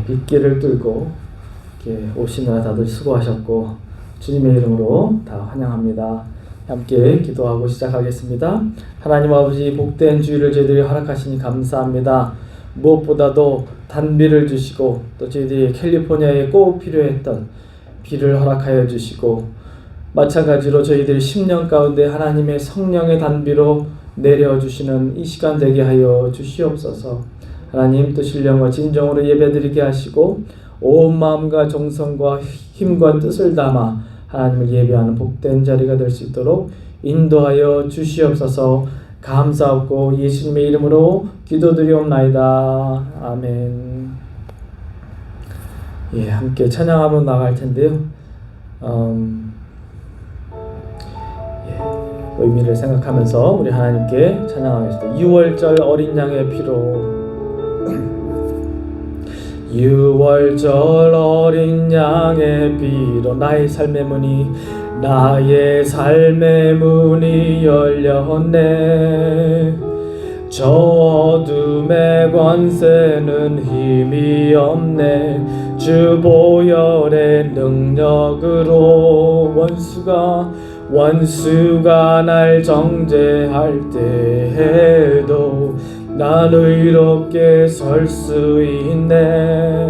빗길을 뚫고 이렇게 오시느라 다들 수고하셨고 주님의 이름으로 다 환영합니다. 함께 기도하고 시작하겠습니다. 하나님 아버지, 복된 주일을 저희들이 허락하시니 감사합니다. 무엇보다도 단비를 주시고 또 저희들이 캘리포니아에 꼭 필요했던 비를 허락하여 주시고, 마찬가지로 저희들이 10년 가운데 하나님의 성령의 단비로 내려주시는 이 시간 되게 하여 주시옵소서. 하나님, 또 신령과 진정으로 예배드리게 하시고 온 마음과 정성과 힘과 뜻을 담아 하나님을 예배하는 복된 자리가 될 수 있도록 인도하여 주시옵소서. 감사하고 예수님의 이름으로 기도드리옵나이다. 아멘. 함께 찬양하며 나갈 텐데요. 의미를 생각하면서 우리 하나님께 찬양하겠습니다. 6월절 어린 양의 피로. 6월절 어린 양의 피로 나의 삶의 문이 열렸네. 저 어둠의 권세는 힘이 없네. 주 보혈의 능력으로 원수가 날 정죄할 때에도 난 의롭게 설 수 있네.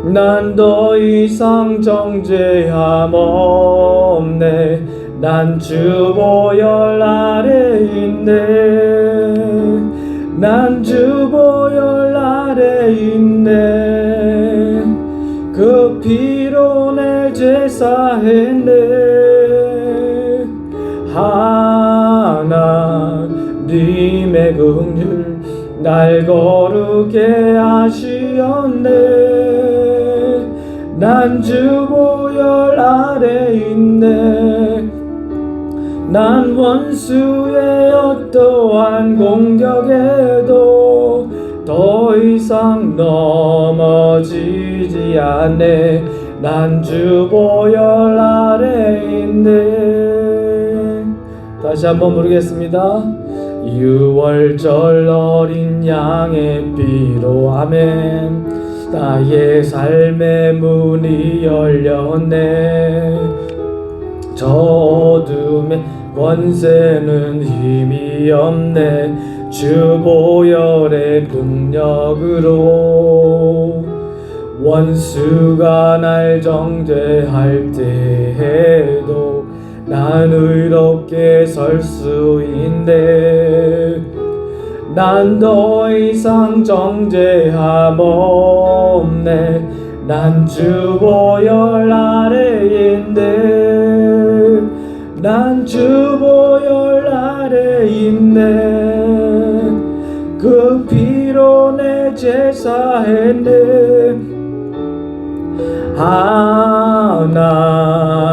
난 더 이상 정죄함 없네. 난 주 보혈 아래 있네. 난 주 보혈 아래 있네. 그 피로 내 제사했네. 하나님의 긍휼 날 거룩게 하시었네. 난 주 보혈 아래 있네. 난 원수의 어떠한 공격에도 더 이상 넘어지지 않네. 난 주 보혈 아래 있네. 다시 한번 부르겠습니다. 6월절 어린 양의 피로. 아멘. 나의 삶의 문이 열렸네. 저 어둠의 권세는 힘이 없네. 주 보혈의 능력으로 원수가 날 정죄할 때에도 난 의롭게 설 수 있네. 난 더 이상 정죄함 없네. 난 주 보혈 아래 있네. 난 주 보혈 아래 있네. 그 피로 내 제사했네.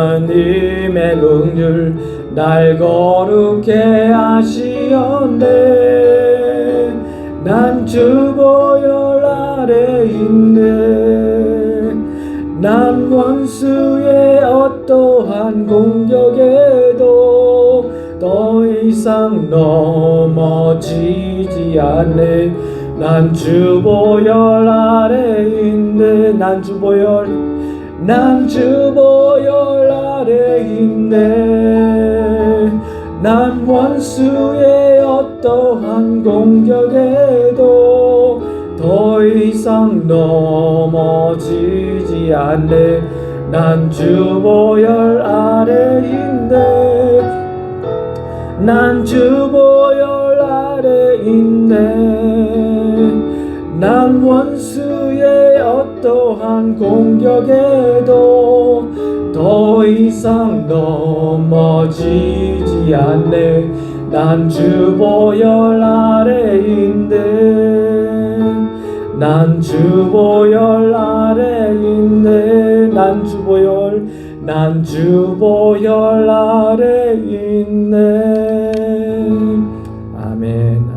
하나님의 긍휼 날 거룩게 하시었네. 난 주 보혈 아래 있네. 난 원수의 어떠한 공격에도 더 이상 넘어지지 않네. 난 주 보혈 아래 있네. 난 주 보혈 아래 있네. 난 원수의 어떠한 공격에도 더 이상 넘어지지 않네. 난 주 보혈 아래 있네. 난 주 보혈 아래 있네. 난 원수의 어떠한 공격에도 더 이상 넘어지지 않네. 난 주 보혈 아래 있네. 난 주 보혈 아래 있네. 난 주 보혈 아래 있네. 아멘.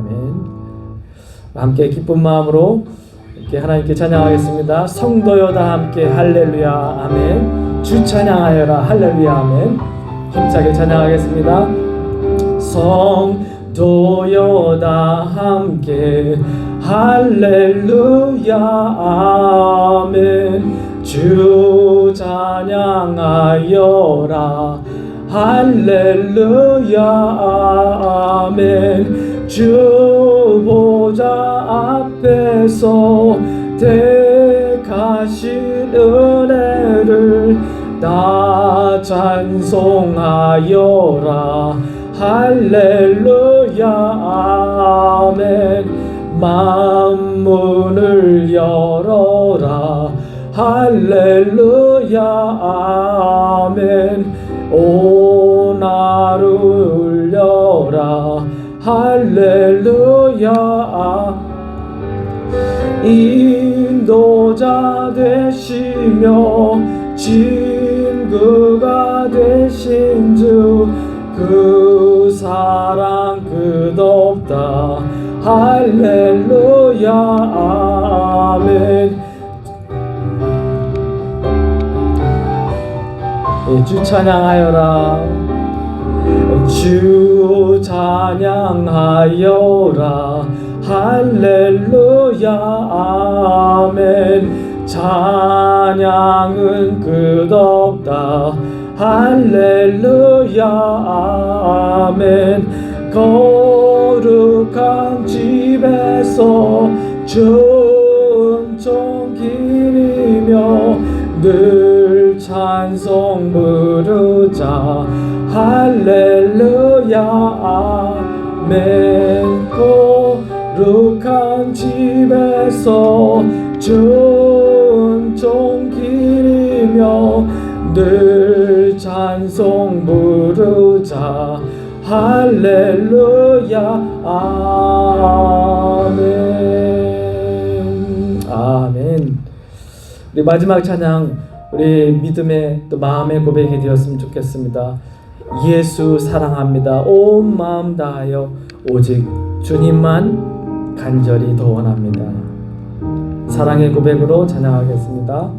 함께 기쁜 마음으로 이렇게 하나님께 찬양하겠습니다. 성도여 다 함께 할렐루야 아멘. 주 찬양하여라 할렐루야 아멘. 힘차게 찬양하겠습니다. 성도여 다 함께 할렐루야 아멘. 주 찬양하여라. 할렐루야 아멘. 주 보좌 앞에서 택하신 은혜를 다 찬송하여라. 할렐루야 아멘. 만문을 열어라. 할렐루야 아멘. 온 하루 울려라. 할렐루야 인도자 되시며 친구가 되신 주 그 사랑 끝없다. 할렐루야 아멘. 주 찬양하여라. 주 찬양하여라. 할렐루야 아멘. 찬양은 끝없다. 할렐루야 아멘. 거룩한 집에서 전통 기리며 늘 찬송 부르자. 할렐루야 아멘. 거룩한 집에서 전통 기리며 늘 찬송 부르자. 할렐루야 아멘. 아멘. 우리 마지막 찬양, 우리 믿음의 또 마음의 고백이 되었으면 좋겠습니다. 예수 사랑합니다. 온 마음 다하여 오직 주님만 간절히 더 원합니다. 사랑의 고백으로 찬양하겠습니다.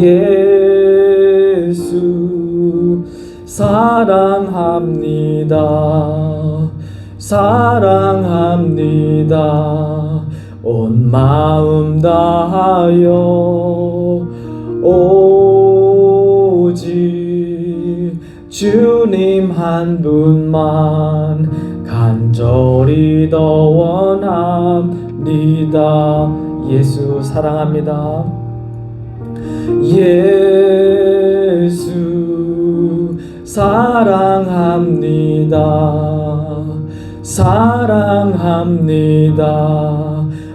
예수 사랑합니다. 사랑합니다. 온 마음 다하여 오직 주님 한 분만 간절히 더 원합니다. 예수 사랑합니다. 예수 사랑합니다. 사랑합니다.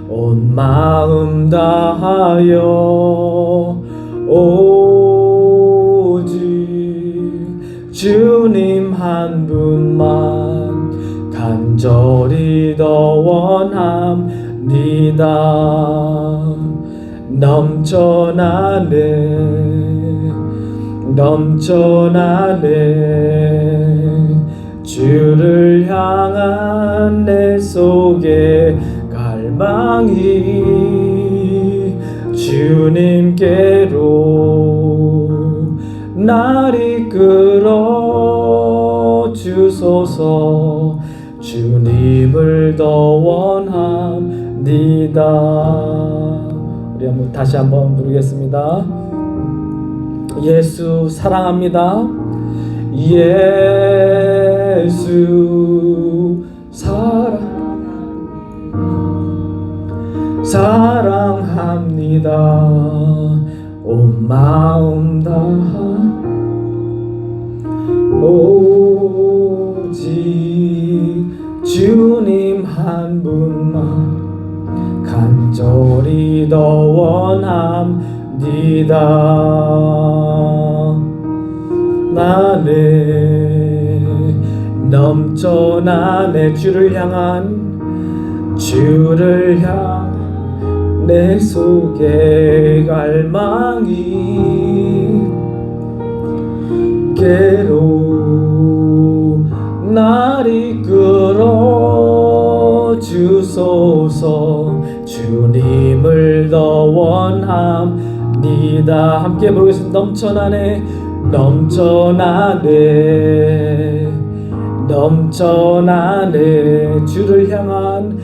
온 마음 다하여 오직 주님 한 분만 간절히 더 원합니다. 넘쳐나네 주를 향한 내 속에 갈망이 주님께로 날 이끌어 주소서. 주님을 더 원합니다. 우리 다시 한번 부르겠습니다. 예수 사랑합니다. 예수 사랑합니다. 온 마음 다하 오직 주님 한 분만 간절히 더 원합니다. 나네 넘쳐나네 주를 향한 내 속에 갈망이 깨로 날 이끌어 주소서. 주님을 더 원합니다. 함께 부르겠습니다. 넘쳐나네 주를 향한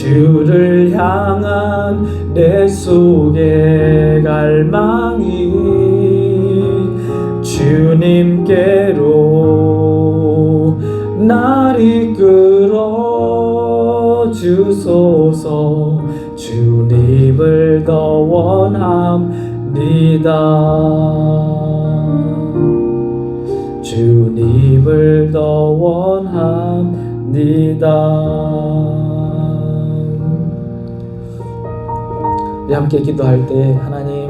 주를 향한 내 속의 갈망이 주님께로 날 이끌어 주소서. 주님을 더 원합니다. 주님을 더 원합니다. 우리 함께 기도할 때 하나님,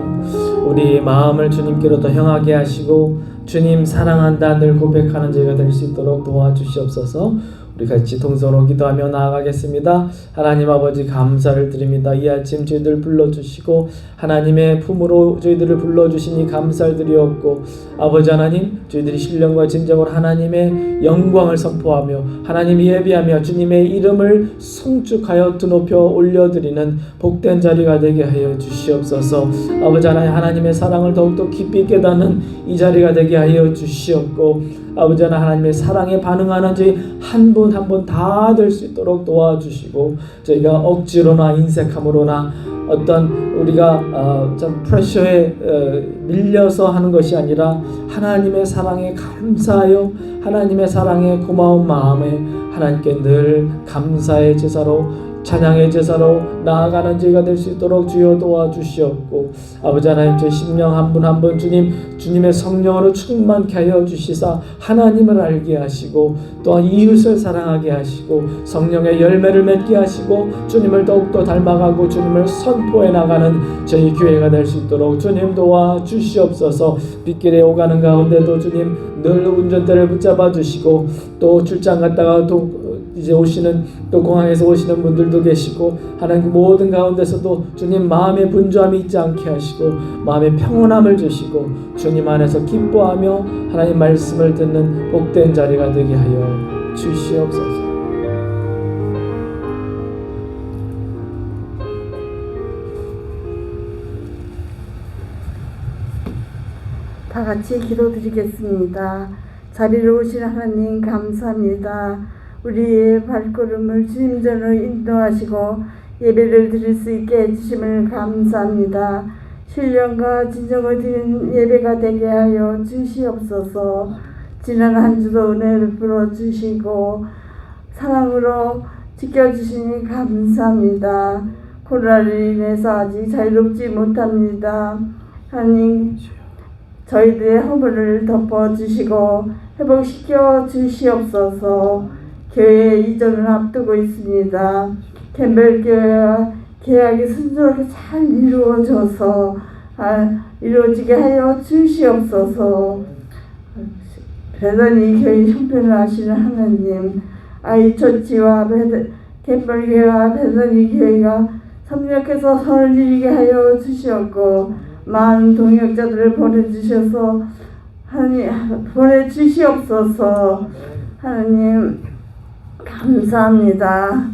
우리 마음을 주님께로 더 향하게 하시고 주님 사랑한다 늘 고백하는 저희가 될 수 있도록 도와주시옵소서. 우리 같이 동서로 기도하며 나아가겠습니다. 하나님 아버지 감사를 드립니다. 이 아침 저희들 불러주시고 하나님의 품으로 저희들을 불러주시니 감사를 드리옵고, 아버지 하나님, 저희들이 신령과 진정으로 하나님의 영광을 선포하며 하나님 예비하며 주님의 이름을 송축하여 드높여 올려드리는 복된 자리가 되게 하여 주시옵소서. 아버지 하나님, 하나님의 사랑을 더욱더 깊이 깨닫는 이 자리가 되게 하여 주시옵고, 아버지 하나님의 사랑에 반응하는 저희 한 분 한 분 다 될 수 있도록 도와주시고, 저희가 억지로나 인색함으로나 어떤 우리가 좀 프레셔에 밀려서 하는 것이 아니라 하나님의 사랑에 감사하여 하나님의 사랑에 고마운 마음에 하나님께 늘 감사의 제사로 찬양의 제사로 나아가는 저희가 될 수 있도록 주여 도와주시옵고, 아버지 하나님, 제 심령 한 분 한 분 주님의 성령으로 충만케 하여 주시사 하나님을 알게 하시고 또한 이웃을 사랑하게 하시고 성령의 열매를 맺게 하시고 주님을 더욱더 닮아가고 주님을 선포해 나가는 저희 교회가 될 수 있도록 주님 도와주시옵소서. 빗길에 오가는 가운데도 주님 늘 운전대를 붙잡아 주시고, 또 출장 갔다가 이제 오시는 또 공항에서 오시는 분들도 계시고, 하나님 모든 가운데서도 주님 마음의 분주함이 있지 않게 하시고 마음의 평온함을 주시고 주님 안에서 기뻐하며 하나님 말씀을 듣는 복된 자리가 되게 하여 주시옵소서. 다 같이 기도드리겠습니다. 자리로 오신 하나님 감사합니다. 우리의 발걸음을 주님전으로 인도하시고 예배를 드릴 수 있게 해주심을 감사합니다. 신령과 진정을 드린 예배가 되게 하여 주시옵소서. 지난 한 주도 은혜를 부어주시고 사랑으로 지켜주시니 감사합니다. 코로나로 인해서 아직 자유롭지 못합니다. 하나님, 저희들의 허물을 덮어주시고 회복시켜 주시옵소서. 교회 이전을 앞두고 있습니다. 캠벨교회와 계약이 순조롭게 잘 이루어지게 하여 주시옵소서. 베더니 교회 형편을 아시는 하나님, 아이처치와 캠벨교회와 베더니 교회가 협력해서 선을 이루게 하여 주시옵고, 많은 동역자들을 보내주시옵소서. 하나님 감사합니다.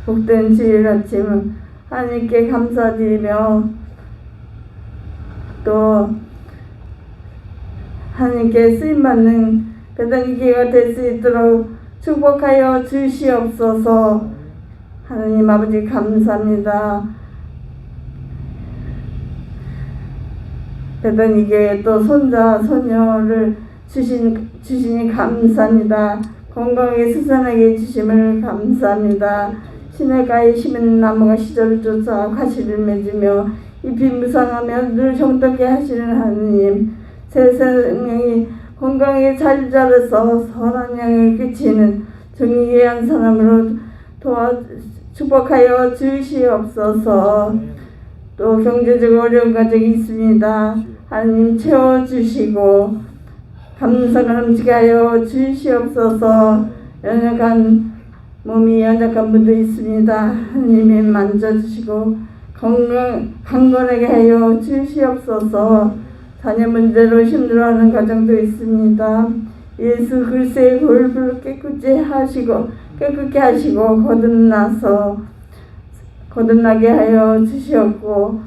복된 주일 아침 하나님께 감사드리며 또 하나님께 쓰임받는 베더니 교회가 될 수 있도록 축복하여 주시옵소서. 하나님 아버지 감사합니다. 베더니 교회 또 손자 손녀를 주시니 감사합니다. 건강하게 수산하게 해주심을 감사합니다. 시냇가에 심은 나무가 시절을 쫓아 과실을 맺으며 잎이 무성하며 늘 정덕게 하시는 하나님, 새 생명이 건강하게 잘 자라서 선한 양을 끼치는 정의한 사람으로 축복하여 주시옵소서. 또 경제적 어려운 가정이 있습니다. 하나님 채워주시고 감사가 넘치게 주시옵소서. 몸이 연약한 분도 있습니다. 하나님이 만져주시고 강건하게 하여 주시옵소서. 자녀 문제로 힘들어하는 가정도 있습니다. 예수 그리스도의 골부를 깨끗게 하시고 거듭나게 하여 주시옵고,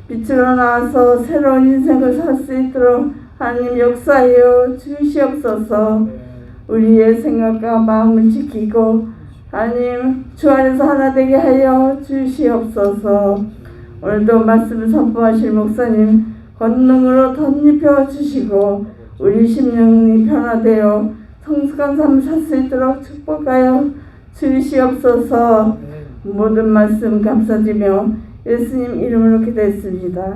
빛으로 나와서 새로운 인생을 살 수 있도록 하나님 역사하여 주시옵소서. 우리의 생각과 마음을 지키고 하나님 주 안에서 하나 되게 하여 주시옵소서. 오늘도 말씀을 선포하실 목사님 권능으로 덧입혀 주시고 우리 심령이 변화되어 성숙한 삶을 살 수 있도록 축복하여 주시옵소서. 모든 말씀 감사드리며 예수님 이름으로 기도했습니다.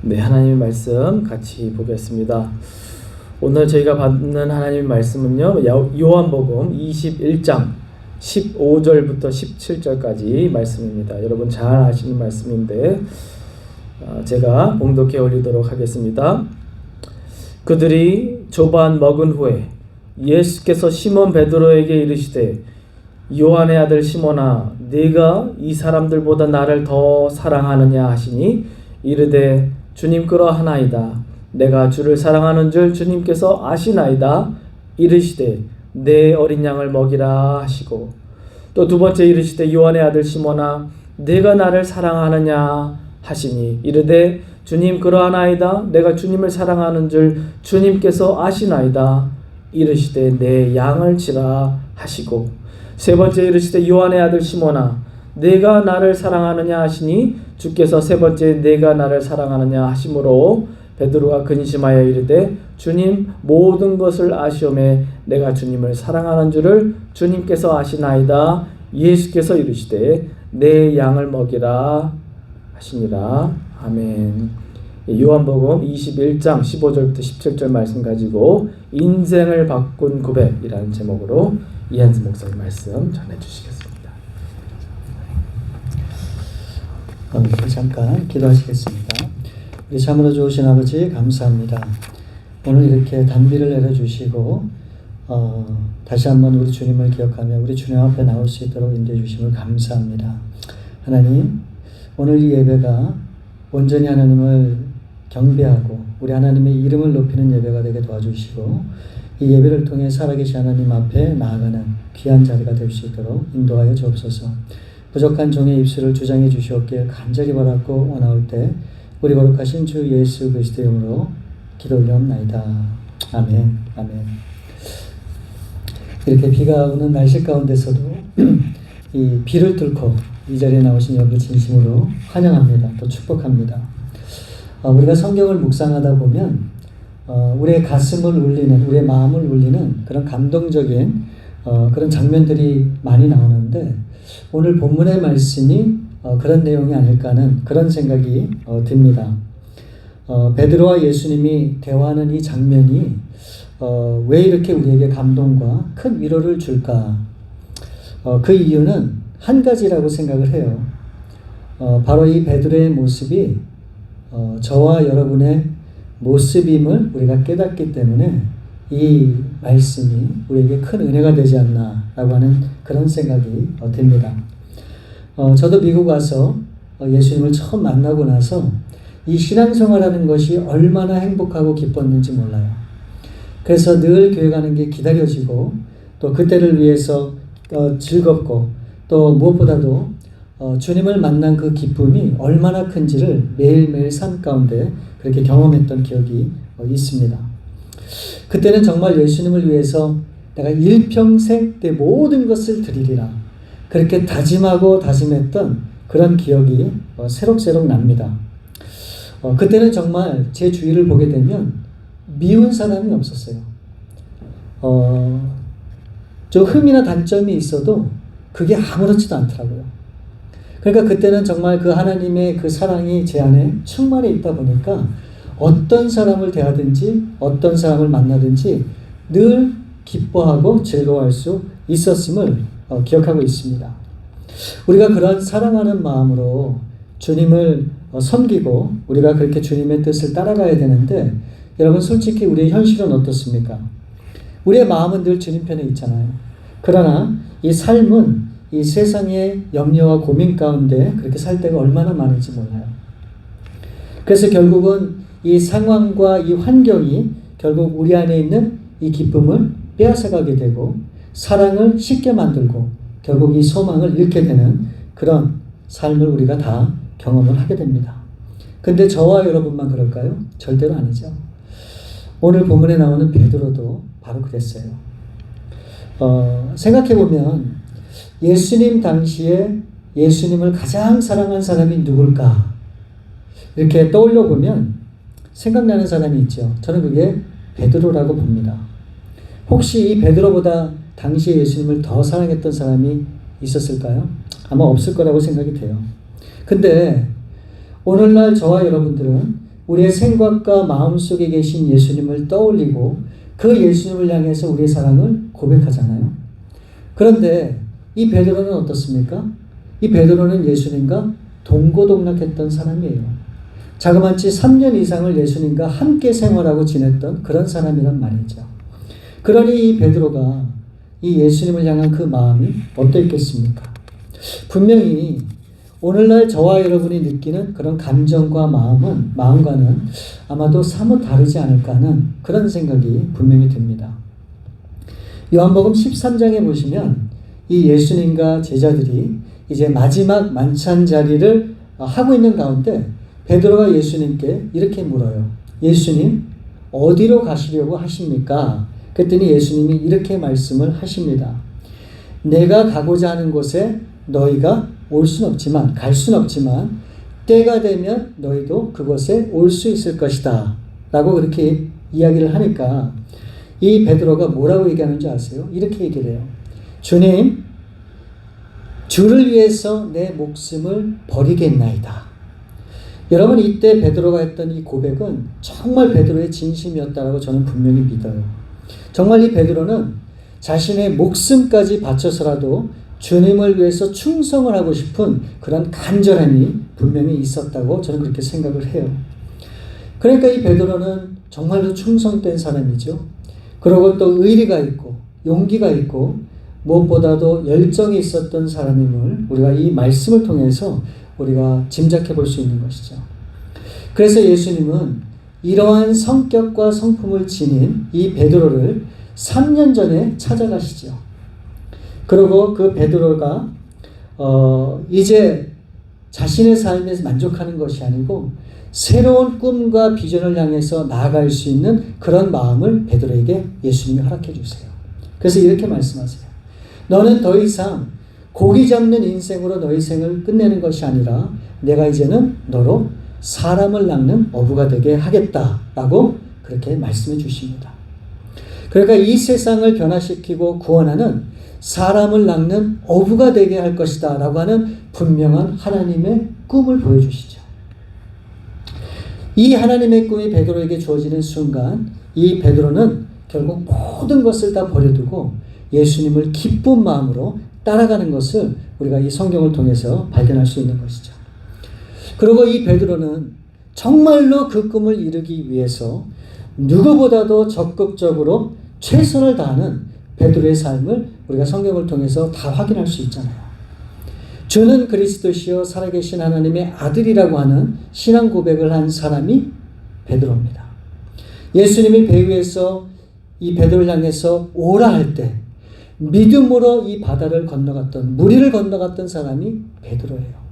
네, 하나님의 말씀 같이 보겠습니다. 오늘 저희가 받는 하나님의 말씀은요, 요한복음 21장 15절부터 17절까지 말씀입니다. 여러분 잘 아시는 말씀인데 제가 봉독해 올리도록 하겠습니다. 그들이 조반 먹은 후에 예수께서 시몬 베드로에게 이르시되 요한의 아들 시몬아 네가 이 사람들보다 나를 더 사랑하느냐 하시니 이르되 주님 그러하나이다. 내가 주를 사랑하는 줄 주님께서 아시나이다. 이르시되 내 어린 양을 먹이라 하시고 또 두 번째 이르시되 요한의 아들 시몬아 네가 나를 사랑하느냐 하시니 이르되 주님 그러하나이다. 내가 주님을 사랑하는 줄 주님께서 아시나이다. 이르시되 내 양을 치라 하시고 세 번째 이르시되 요한의 아들 시몬아 네가 나를 사랑하느냐 하시니 주께서 세 번째 네가 나를 사랑하느냐 하심으로 베드로가 근심하여 이르되 주님 모든 것을 아시오매 내가 주님을 사랑하는 줄을 주님께서 아시나이다. 예수께서 이르시되 내 양을 먹이라 하시니라. 아멘. 요한복음 21장 15절부터 17절 말씀 가지고 인생을 바꾼 고백이라는 제목으로 이한수 목사님 말씀 전해주시겠습니다. 잠깐 기도하시겠습니다. 우리 참으로 좋으신 아버지 감사합니다. 오늘 이렇게 단비를 내려주시고 다시 한번 우리 주님을 기억하며 우리 주님 앞에 나올 수 있도록 인도해 주심을 감사합니다. 하나님 오늘 이 예배가 온전히 하나님을 경배하고 우리 하나님의 이름을 높이는 예배가 되게 도와주시고 이 예배를 통해 살아계신 하나님 앞에 나아가는 귀한 자리가 될 수 있도록 인도하여 주옵소서. 부족한 종의 입술을 주장해 주시옵길 간절히 바랐고 원하올 때 우리 거룩하신 주 예수 그리스도의 이름으로 기도 올려옵나이다. 아멘. 아멘. 이렇게 비가 오는 날씨 가운데서도 이 비를 뚫고 이 자리에 나오신 여러분을 진심으로 환영합니다. 또 축복합니다. 우리가 성경을 묵상하다 보면 우리의 가슴을 울리는, 우리의 마음을 울리는 그런 감동적인 그런 장면들이 많이 나오는데 오늘 본문의 말씀이 그런 내용이 아닐까 하는 그런 생각이 듭니다. 베드로와 예수님이 대화하는 이 장면이 왜 이렇게 우리에게 감동과 큰 위로를 줄까? 그 이유는 한 가지라고 생각을 해요. 바로 이 베드로의 모습이 저와 여러분의 모습임을 우리가 깨닫기 때문에 이 말씀이 우리에게 큰 은혜가 되지 않나라고 하는 그런 생각이 듭니다. 저도 미국 와서 예수님을 처음 만나고 나서 이 신앙생활하는 것이 얼마나 행복하고 기뻤는지 몰라요. 그래서 늘 교회 가는 게 기다려지고 또 그때를 위해서 즐겁고 또 무엇보다도 주님을 만난 그 기쁨이 얼마나 큰지를 매일매일 삶 가운데 그렇게 경험했던 기억이 있습니다. 그때는 정말 예수님을 위해서 내가 일평생 내 모든 것을 드리리라 그렇게 다짐하고 다짐했던 그런 기억이 새록새록 납니다. 그때는 정말 제 주위를 보게 되면 미운 사람이 없었어요. 좀 흠이나 단점이 있어도 그게 아무렇지도 않더라고요. 그러니까 그때는 정말 그 하나님의 그 사랑이 제 안에 충만해 있다 보니까 어떤 사람을 대하든지 어떤 사람을 만나든지 늘 기뻐하고 즐거워할 수 있었음을 기억하고 있습니다. 우리가 그런 사랑하는 마음으로 주님을 섬기고 우리가 그렇게 주님의 뜻을 따라가야 되는데 여러분 솔직히 우리의 현실은 어떻습니까? 우리의 마음은 늘 주님 편에 있잖아요. 그러나 이 삶은 이 세상의 염려와 고민 가운데 그렇게 살 때가 얼마나 많은지 몰라요. 그래서 결국은 이 상황과 이 환경이 결국 우리 안에 있는 이 기쁨을 빼앗아가게 되고 사랑을 쉽게 만들고 결국 이 소망을 잃게 되는 그런 삶을 우리가 다 경험을 하게 됩니다. 근데 저와 여러분만 그럴까요? 절대로 아니죠. 오늘 본문에 나오는 베드로도 바로 그랬어요. 생각해보면 예수님 당시에 예수님을 가장 사랑한 사람이 누굴까? 이렇게 떠올려 보면 생각나는 사람이 있죠. 저는 그게 베드로라고 봅니다. 혹시 이 베드로보다 당시에 예수님을 더 사랑했던 사람이 있었을까요? 아마 없을 거라고 생각이 돼요. 근데 오늘날 저와 여러분들은 우리의 생각과 마음속에 계신 예수님을 떠올리고 그 예수님을 향해서 우리의 사랑을 고백하잖아요. 그런데 이 베드로는 어떻습니까? 이 베드로는 예수님과 동고동락했던 사람이에요. 자그마치 3년 이상을 예수님과 함께 생활하고 지냈던 그런 사람이란 말이죠. 그러니 이 베드로가 이 예수님을 향한 그 마음이 어떠했겠습니까? 분명히 오늘날 저와 여러분이 느끼는 그런 감정과 마음과는 아마도 사뭇 다르지 않을까 하는 그런 생각이 분명히 듭니다. 요한복음 13장에 보시면 이 예수님과 제자들이 이제 마지막 만찬 자리를 하고 있는 가운데 베드로가 예수님께 이렇게 물어요. 예수님, 어디로 가시려고 하십니까? 그랬더니 예수님이 이렇게 말씀을 하십니다. 내가 가고자 하는 곳에 너희가 올 수는 없지만, 갈 수는 없지만 때가 되면 너희도 그곳에 올 수 있을 것이다 라고 그렇게 이야기를 하니까 이 베드로가 뭐라고 얘기하는 줄 아세요? 이렇게 얘기를 해요. 주님, 주를 위해서 내 목숨을 버리겠나이다. 여러분, 이때 베드로가 했던 이 고백은 정말 베드로의 진심이었다라고 저는 분명히 믿어요. 정말 이 베드로는 자신의 목숨까지 바쳐서라도 주님을 위해서 충성을 하고 싶은 그런 간절함이 분명히 있었다고 저는 그렇게 생각을 해요. 그러니까 이 베드로는 정말로 충성된 사람이죠. 그리고 또 의리가 있고 용기가 있고 무엇보다도 열정이 있었던 사람임을 우리가 이 말씀을 통해서 우리가 짐작해 볼 수 있는 것이죠. 그래서 예수님은 이러한 성격과 성품을 지닌 이 베드로를 3년 전에 찾아가시죠. 그리고 그 베드로가 이제 자신의 삶에서 만족하는 것이 아니고 새로운 꿈과 비전을 향해서 나아갈 수 있는 그런 마음을 베드로에게 예수님이 허락해 주세요. 그래서 이렇게 말씀하세요. 너는 더 이상 고기 잡는 인생으로 너희 생을 끝내는 것이 아니라 내가 이제는 너로 사람을 낚는 어부가 되게 하겠다라고 그렇게 말씀해 주십니다. 그러니까 이 세상을 변화시키고 구원하는 사람을 낚는 어부가 되게 할 것이다 라고 하는 분명한 하나님의 꿈을 보여주시죠. 이 하나님의 꿈이 베드로에게 주어지는 순간 이 베드로는 결국 모든 것을 다 버려두고 예수님을 기쁜 마음으로 따라가는 것을 우리가 이 성경을 통해서 발견할 수 있는 것이죠. 그리고 이 베드로는 정말로 그 꿈을 이루기 위해서 누구보다도 적극적으로 최선을 다하는 베드로의 삶을 우리가 성경을 통해서 다 확인할 수 있잖아요. 주는 그리스도시요 살아계신 하나님의 아들이라고 하는 신앙 고백을 한 사람이 베드로입니다. 예수님이 배 위에서 이 베드로를 향해서 오라 할 때 믿음으로 이 바다를 건너갔던, 무리를 건너갔던 사람이 베드로예요.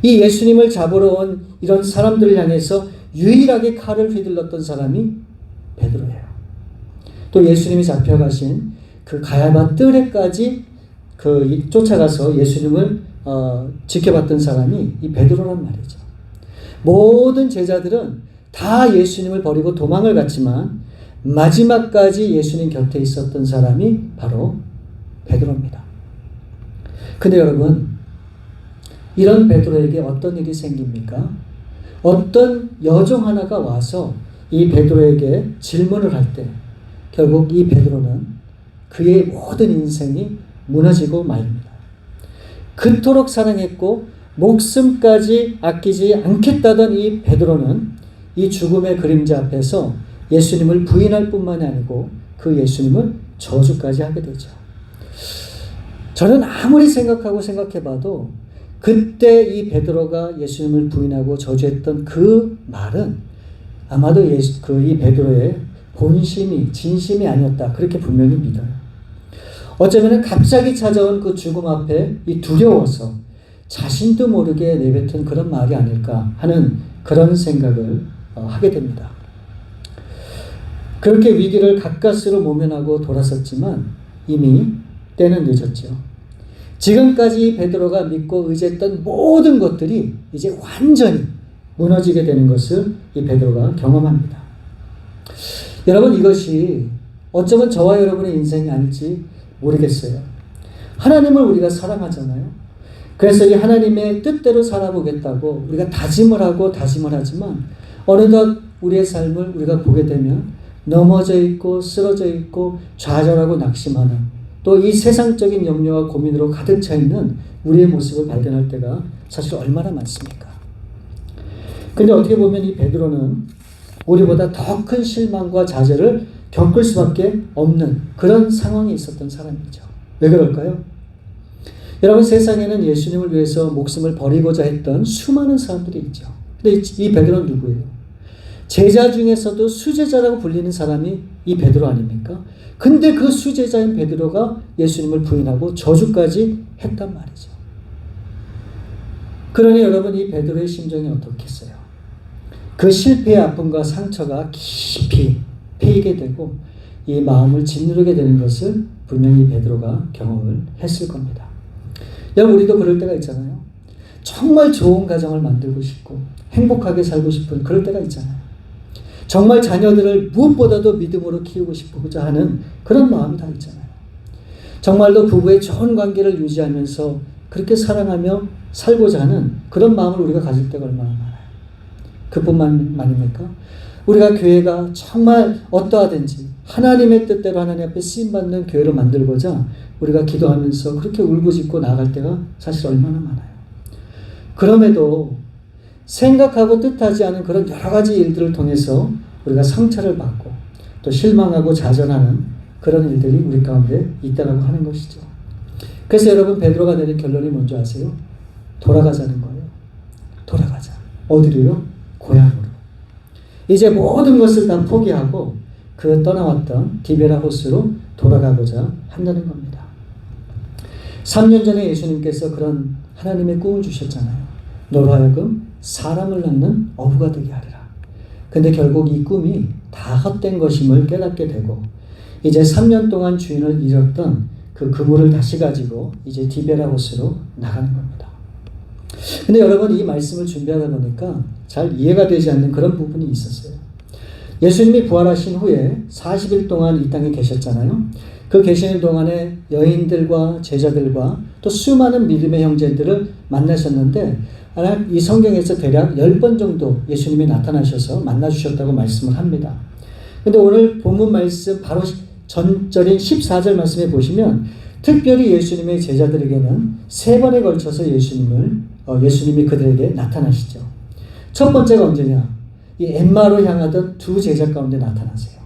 이 예수님을 잡으러 온 이런 사람들을 향해서 유일하게 칼을 휘둘렀던 사람이 베드로예요. 또 예수님이 잡혀가신 그 가야바 뜰에까지 쫓아가서 예수님을 지켜봤던 사람이 이 베드로란 말이죠. 모든 제자들은 다 예수님을 버리고 도망을 갔지만 마지막까지 예수님 곁에 있었던 사람이 바로 베드로입니다. 근데 여러분, 이런 베드로에게 어떤 일이 생깁니까? 어떤 여종 하나가 와서 이 베드로에게 질문을 할 때 결국 이 베드로는 그의 모든 인생이 무너지고 말입니다. 그토록 사랑했고 목숨까지 아끼지 않겠다던 이 베드로는 이 죽음의 그림자 앞에서 예수님을 부인할 뿐만이 아니고 그 예수님을 저주까지 하게 되죠. 저는 아무리 생각해봐도 그때 이 베드로가 예수님을 부인하고 저주했던 그 말은 아마도 이 베드로의 본심이 진심이 아니었다, 그렇게 분명히 믿어요. 어쩌면 갑자기 찾아온 그 죽음 앞에 이 두려워서 자신도 모르게 내뱉은 그런 말이 아닐까 하는 그런 생각을 하게 됩니다. 그렇게 위기를 가까스로 모면하고 돌아섰지만 이미 때는 늦었죠. 지금까지 베드로가 믿고 의지했던 모든 것들이 이제 완전히 무너지게 되는 것을 이 베드로가 경험합니다. 여러분, 이것이 어쩌면 저와 여러분의 인생이 아닐지 모르겠어요. 하나님을 우리가 사랑하잖아요. 그래서 이 하나님의 뜻대로 살아보겠다고 우리가 다짐을 하고 다짐을 하지만 어느덧 우리의 삶을 우리가 보게 되면 넘어져 있고 쓰러져 있고 좌절하고 낙심하는, 또 이 세상적인 염려와 고민으로 가득 차 있는 우리의 모습을 발견할 때가 사실 얼마나 많습니까? 근데 어떻게 보면 이 베드로는 우리보다 더 큰 실망과 좌절을 겪을 수밖에 없는 그런 상황에 있었던 사람이죠. 왜 그럴까요? 여러분, 세상에는 예수님을 위해서 목숨을 버리고자 했던 수많은 사람들이 있죠. 근데 이 베드로는 누구예요? 제자 중에서도 수제자라고 불리는 사람이 이 베드로 아닙니까? 근데 그 수제자인 베드로가 예수님을 부인하고 저주까지 했단 말이죠. 그러니 여러분, 이 베드로의 심정이 어떻겠어요? 그 실패의 아픔과 상처가 깊이 패이게 되고 이 마음을 짓누르게 되는 것을 분명히 베드로가 경험을 했을 겁니다. 여러분, 우리도 그럴 때가 있잖아요. 정말 좋은 가정을 만들고 싶고 행복하게 살고 싶은 그럴 때가 있잖아요. 정말 자녀들을 무엇보다도 믿음으로 키우고 싶고자 하는 그런 마음이 다 있잖아요. 정말로 부부의 좋은 관계를 유지하면서 그렇게 사랑하며 살고자 하는 그런 마음을 우리가 가질 때가 얼마나 많아요. 그뿐만입니까? 우리가 교회가 정말 어떠하든지 하나님의 뜻대로 하나님 앞에 쓰임받는 교회를 만들고자 우리가 기도하면서 그렇게 울부짖고 나아갈 때가 사실 얼마나 많아요. 그럼에도 생각하고 뜻하지 않은 그런 여러 가지 일들을 통해서 우리가 상처를 받고 또 실망하고 좌절하는 그런 일들이 우리 가운데 있다라고 하는 것이죠. 그래서 여러분, 베드로가 내린 결론이 뭔지 아세요? 돌아가자는 거예요. 돌아가자. 어디로요? 고향으로. 이제 모든 것을 다 포기하고 그 떠나왔던 디베라 호스로 돌아가고자 한다는 겁니다. 3년 전에 예수님께서 그런 하나님의 꿈을 주셨잖아요. 너로 하여금 사람을 낳는 어부가 되게 하리라. 근데 결국 이 꿈이 다 헛된 것임을 깨닫게 되고 이제 3년 동안 주인을 잃었던 그 그물을 다시 가지고 이제 디베라 호스로 나가는 겁니다. 근데 여러분, 이 말씀을 준비하다 보니까 잘 이해가 되지 않는 그런 부분이 있었어요. 예수님이 부활하신 후에 40일 동안 이 땅에 계셨잖아요. 그 계시는 동안에 여인들과 제자들과 또 수많은 믿음의 형제들을 만나셨는데 이 성경에서 대략 10번 정도 예수님이 나타나셔서 만나주셨다고 말씀을 합니다. 근데 오늘 본문 말씀 바로 전절인 14절 말씀에 보시면 특별히 예수님의 제자들에게는 3번에 걸쳐서 예수님이 그들에게 나타나시죠. 첫 번째가 언제냐? 이 엠마로 향하던 2 제자 가운데 나타나세요.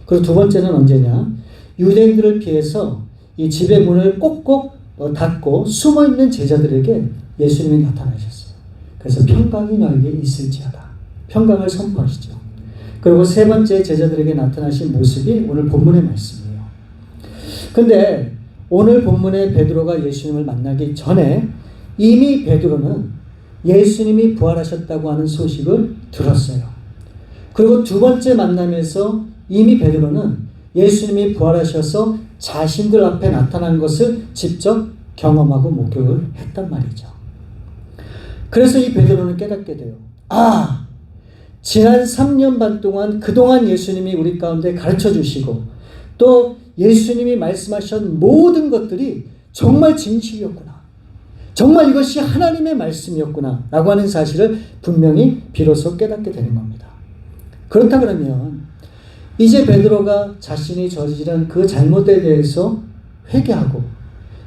그리고 2번째는 언제냐? 유대인들을 피해서 이 집의 문을 꼭꼭 닫고 숨어있는 제자들에게 예수님이 나타나셨어요. 그래서 평강이 너에게 있을지어다. 평강을 선포하시죠. 그리고 3번째 제자들에게 나타나신 모습이 오늘 본문의 말씀이에요. 근데 오늘 본문의 베드로가 예수님을 만나기 전에 이미 베드로는 예수님이 부활하셨다고 하는 소식을 들었어요. 그리고 2번째 만남에서 이미 베드로는 예수님이 부활하셔서 자신들 앞에 나타난 것을 직접 경험하고 목격을 했단 말이죠. 그래서 이 베드로는 깨닫게 돼요. 아, 지난 3년 반 동안 그동안 예수님이 우리 가운데 가르쳐 주시고 또 예수님이 말씀하신 모든 것들이 정말 진실이었구나. 정말 이것이 하나님의 말씀이었구나 라고 하는 사실을 분명히 비로소 깨닫게 되는 겁니다. 그렇다 그러면 이제 베드로가 자신이 저지른 그 잘못에 대해서 회개하고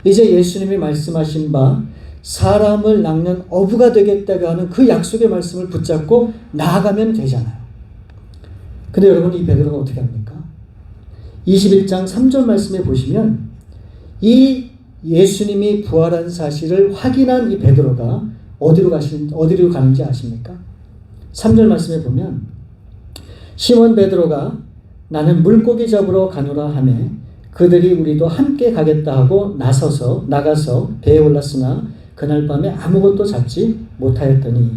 이제 예수님이 말씀하신 바 사람을 낚는 어부가 되겠다고 하는 그 약속의 말씀을 붙잡고 나아가면 되잖아요. 근데 여러분, 이 베드로가 어떻게 합니까? 21장 3절 말씀에 보시면 이 예수님이 부활한 사실을 확인한 이 베드로가 어디로 가는지 아십니까? 3절 말씀에 보면 시몬 베드로가 나는 물고기 잡으러 가노라 하매 그들이 우리도 함께 가겠다 하고 나가서 배에 올랐으나 그날 밤에 아무것도 잡지 못하였더니.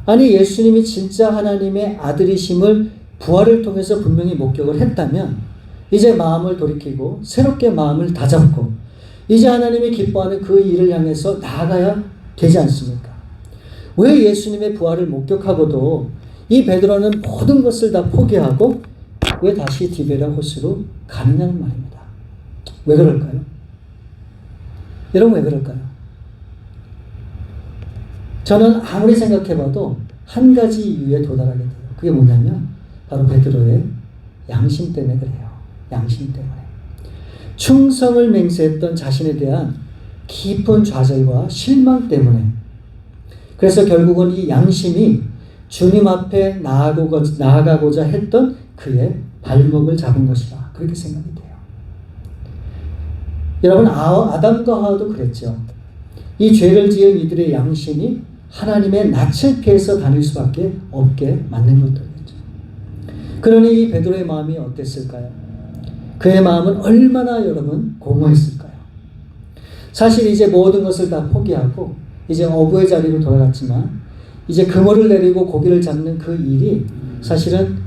아니, 예수님이 진짜 하나님의 아들이심을 부활을 통해서 분명히 목격을 했다면 이제 마음을 돌이키고 새롭게 마음을 다잡고 이제 하나님이 기뻐하는 그 일을 향해서 나아가야 되지 않습니까? 왜 예수님의 부활을 목격하고도 이 베드로는 모든 것을 다 포기하고 왜 다시 디베랴 호수로 가느냐는 말입니다. 왜 그럴까요? 여러분, 왜 그럴까요? 저는 아무리 생각해봐도 한 가지 이유에 도달하게 돼요. 그게 뭐냐면 바로 베드로의 양심 때문에 그래요. 양심 때문에. 충성을 맹세했던 자신에 대한 깊은 좌절과 실망 때문에. 그래서 결국은 이 양심이 주님 앞에 나아가고자 했던 그의 발목을 잡은 것이라 그렇게 생각이 돼요. 여러분, 아담과 하와도 그랬죠. 이 죄를 지은 이들의 양심이 하나님의 낯을 피해서 다닐 수밖에 없게 만든 것들이었죠. 그러니 이 베드로의 마음이 어땠을까요? 그의 마음은 얼마나 여러분 공허했을까요? 사실 이제 모든 것을 다 포기하고 이제 어부의 자리로 돌아갔지만 이제 그물을 내리고 고기를 잡는 그 일이 사실은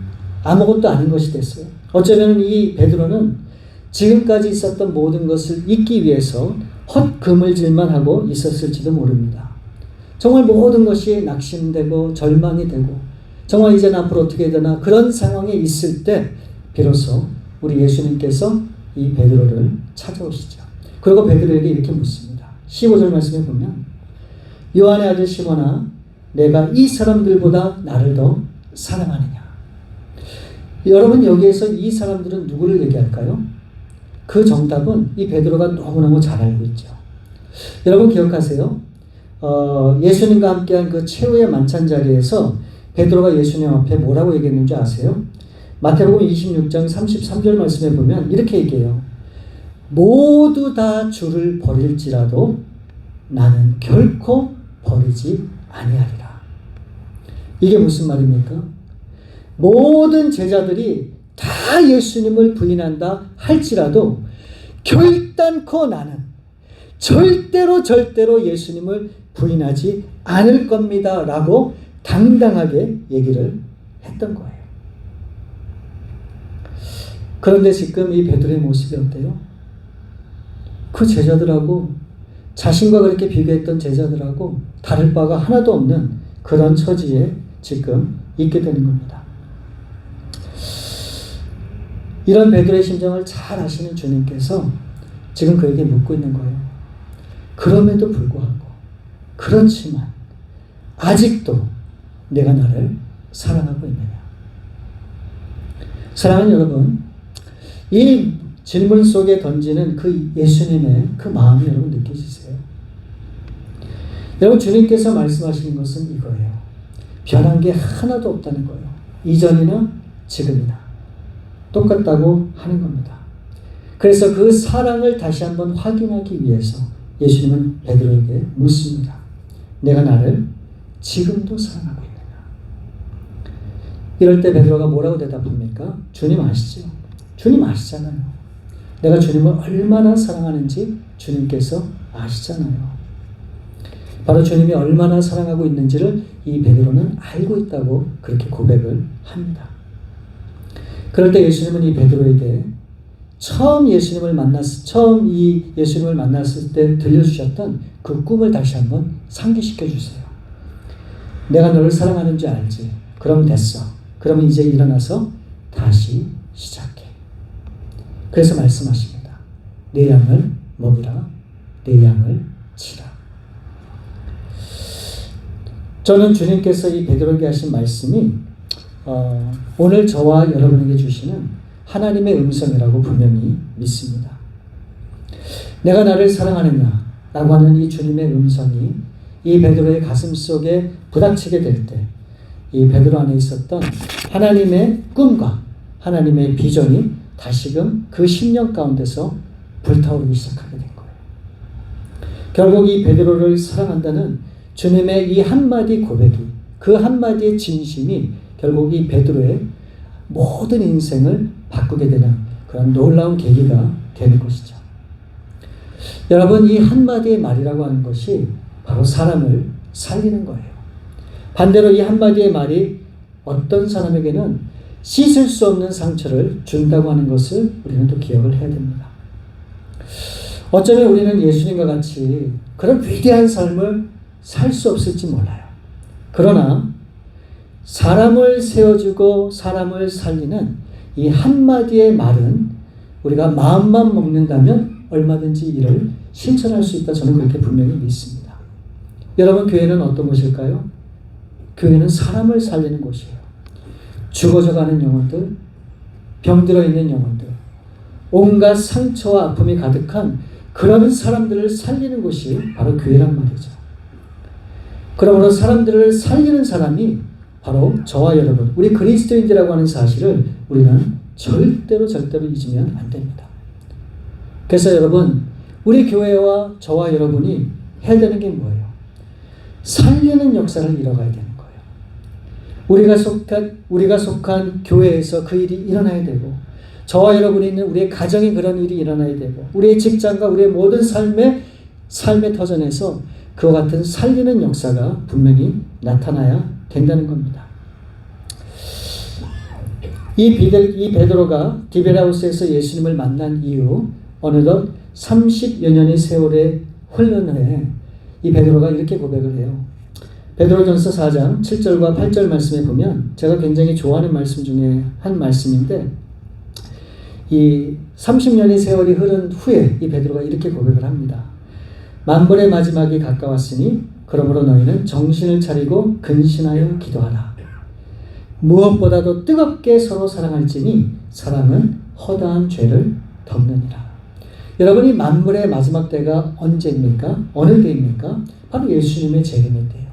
아무것도 아닌 것이 됐어요. 어쩌면 이 베드로는 지금까지 있었던 모든 것을 잊기 위해서 헛그물질만 하고 있었을지도 모릅니다. 정말 모든 것이 낙심되고 절망이 되고 정말 이제는 앞으로 어떻게 되나 그런 상황에 있을 때 비로소 우리 예수님께서 이 베드로를 찾아오시죠. 그리고 베드로에게 이렇게 묻습니다. 15절 말씀에 보면 요한의 아들 시몬아, 내가 이 사람들보다 나를 더 사랑하느냐? 여러분, 여기에서 이 사람들은 누구를 얘기할까요? 그 정답은 이 베드로가 너무너무 잘 알고 있죠. 여러분 기억하세요? 예수님과 함께한 그 최후의 만찬 자리에서 베드로가 예수님 앞에 뭐라고 얘기했는지 아세요? 마태복음 26장 33절 말씀에 보면 이렇게 얘기해요. 모두 다 주를 버릴지라도 나는 결코 버리지 아니하리라. 이게 무슨 말입니까? 모든 제자들이 다 예수님을 부인한다 할지라도 결단코 나는 절대로 예수님을 부인하지 않을 겁니다 라고 당당하게 얘기를 했던 거예요. 그런데 지금 이 베드로의 모습이 어때요? 그 제자들하고 자신과 그렇게 비교했던 제자들하고 다를 바가 하나도 없는 그런 처지에 지금 있게 되는 겁니다. 이런 베드로의 심정을 잘 아시는 주님께서 지금 그에게 묻고 있는 거예요. 그럼에도 불구하고 그렇지만 아직도 내가 나를 사랑하고 있느냐? 사랑하는 여러분, 이 질문 속에 던지는 그 예수님의 그 마음이 여러분 느껴지세요? 여러분, 주님께서 말씀하시는 것은 이거예요. 변한 게 하나도 없다는 거예요. 이전이나 지금이나 똑같다고 하는 겁니다. 그래서 그 사랑을 다시 한번 확인하기 위해서 예수님은 베드로에게 묻습니다. 내가 나를 지금도 사랑하고 있느냐? 이럴 때 베드로가 뭐라고 대답합니까? 주님 아시죠? 주님 아시잖아요. 내가 주님을 얼마나 사랑하는지 주님께서 아시잖아요. 바로 주님이 얼마나 사랑하고 있는지를 이 베드로는 알고 있다고 그렇게 고백을 합니다. 그럴 때 예수님은 이 베드로에게 처음 이 예수님을 만났을 때 들려주셨던 그 꿈을 다시 한번 상기시켜 주세요. 내가 너를 사랑하는 줄 알지? 그럼 됐어. 그러면 이제 일어나서 다시 시작해. 그래서 말씀하십니다. 내 양을 먹이라. 내 양을 치라. 저는 주님께서 이 베드로에게 하신 말씀이 오늘 저와 여러분에게 주시는 하나님의 음성이라고 분명히 믿습니다. 내가 나를 사랑하느냐 라고 하는 이 주님의 음성이 이 베드로의 가슴 속에 부닥치게 될 때 이 베드로 안에 있었던 하나님의 꿈과 하나님의 비전이 다시금 그 심령 가운데서 불타오르기 시작하게 된 거예요. 결국 이 베드로를 사랑한다는 주님의 이 한마디 고백이, 그 한마디의 진심이 결국 이 베드로의 모든 인생을 바꾸게 되는 그런 놀라운 계기가 되는 것이죠. 여러분, 이 한마디의 말이라고 하는 것이 바로 사람을 살리는 거예요. 반대로 이 한마디의 말이 어떤 사람에게는 씻을 수 없는 상처를 준다고 하는 것을 우리는 또 기억을 해야 됩니다. 어쩌면 우리는 예수님과 같이 그런 위대한 삶을 살 수 없을지 몰라요. 그러나 사람을 세워주고 사람을 살리는 이 한마디의 말은 우리가 마음만 먹는다면 얼마든지 이를 실천할 수 있다. 저는 그렇게 분명히 믿습니다. 여러분, 교회는 어떤 곳일까요? 교회는 사람을 살리는 곳이에요. 죽어져가는 영혼들, 병들어 있는 영혼들, 온갖 상처와 아픔이 가득한 그런 사람들을 살리는 곳이 바로 교회란 말이죠. 그러므로 사람들을 살리는 사람이 바로 저와 여러분, 우리 그리스도인이라고 하는 사실을 우리는 절대로 잊으면 안 됩니다. 그래서 여러분, 우리 교회와 저와 여러분이 해야 되는 게 뭐예요? 살리는 역사를 이뤄가야 되는 거예요. 우리가 속한 교회에서 그 일이 일어나야 되고, 저와 여러분이 있는 우리의 가정에 그런 일이 일어나야 되고, 우리의 직장과 우리의 모든 삶의 터전에서 그와 같은 살리는 역사가 분명히 나타나야 된다는 겁니다. 이 베드로가 디베라우스에서 예수님을 만난 이후 어느덧 30여 년의 세월에 흘른 후에 이 베드로가 이렇게 고백을 해요. 베드로전서 4장 7절과 8절 말씀에 보면 제가 굉장히 좋아하는 말씀 중에 한 말씀인데, 이 30년의 세월이 흐른 후에 이 베드로가 이렇게 고백을 합니다. 만물의 마지막이 가까웠으니 그러므로 너희는 정신을 차리고 근신하여 기도하라. 무엇보다도 뜨겁게 서로 사랑할지니 사랑은 허다한 죄를 덮느니라. 여러분이 만물의 마지막 때가 언제입니까? 어느 때입니까? 바로 예수님의 재림의 때예요.